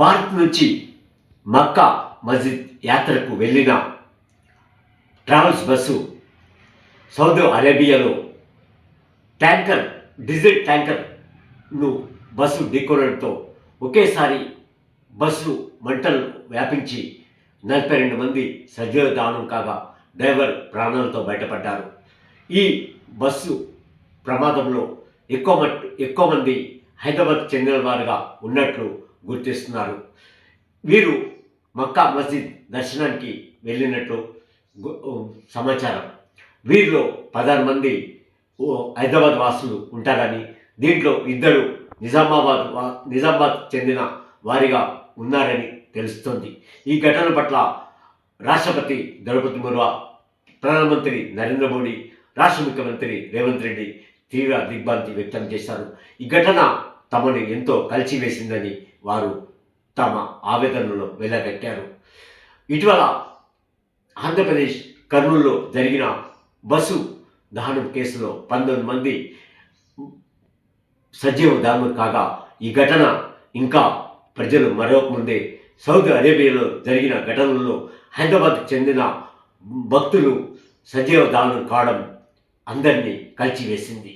భారత్ నుంచి మక్కా మస్జిద్ యాత్రకు వెళ్ళిన ట్రావెల్స్ బస్సు సౌదీ అరేబియాలో డీజిల్ ట్యాంకర్ను బస్సు ఢీకొనడంతో ఒకేసారి బస్సు మంటలు వ్యాపించి 42 మంది సజీవ దానం కాగా డ్రైవర్ ప్రాణాలతో బయటపడ్డారు. ఈ బస్సు ప్రమాదంలో ఎక్కువ మంది హైదరాబాద్ చెందిన వారుగా ఉన్నట్లు గుర్తిస్తున్నారు. వీరు మక్కా మస్జిద్ దర్శనానికి వెళ్ళినట్లు సమాచారం. వీరిలో 16 మంది హైదరాబాద్ వాసులు ఉంటారని, దీంట్లో 2 నిజామాబాద్ చెందిన వారిగా ఉన్నారని తెలుస్తోంది. ఈ ఘటన పట్ల రాష్ట్రపతి ద్రౌపది ముర్ము, ప్రధానమంత్రి నరేంద్ర మోడీ, రాష్ట్ర ముఖ్యమంత్రి రేవంత్ రెడ్డి తీవ్ర దిగ్భ్రాంతి వ్యక్తం చేశారు. ఈ ఘటన తమను ఎంతో కలిచివేసిందని వారు తమ ఆవేదనలో వెల్లగక్కారు. ఇటీవల ఆంధ్రప్రదేశ్ కర్నూలులో జరిగిన బస్సు దహనం కేసులో 19 మంది సజీవ దహనం కాగా, ఈ ఘటన ఇంకా ప్రజలు మరవకముందే సౌదీ అరేబియాలో జరిగిన ఘటనల్లో హైదరాబాద్కు చెందిన భక్తులు సజీవ దహనం కావడం అందరినీ కలిచివేసింది.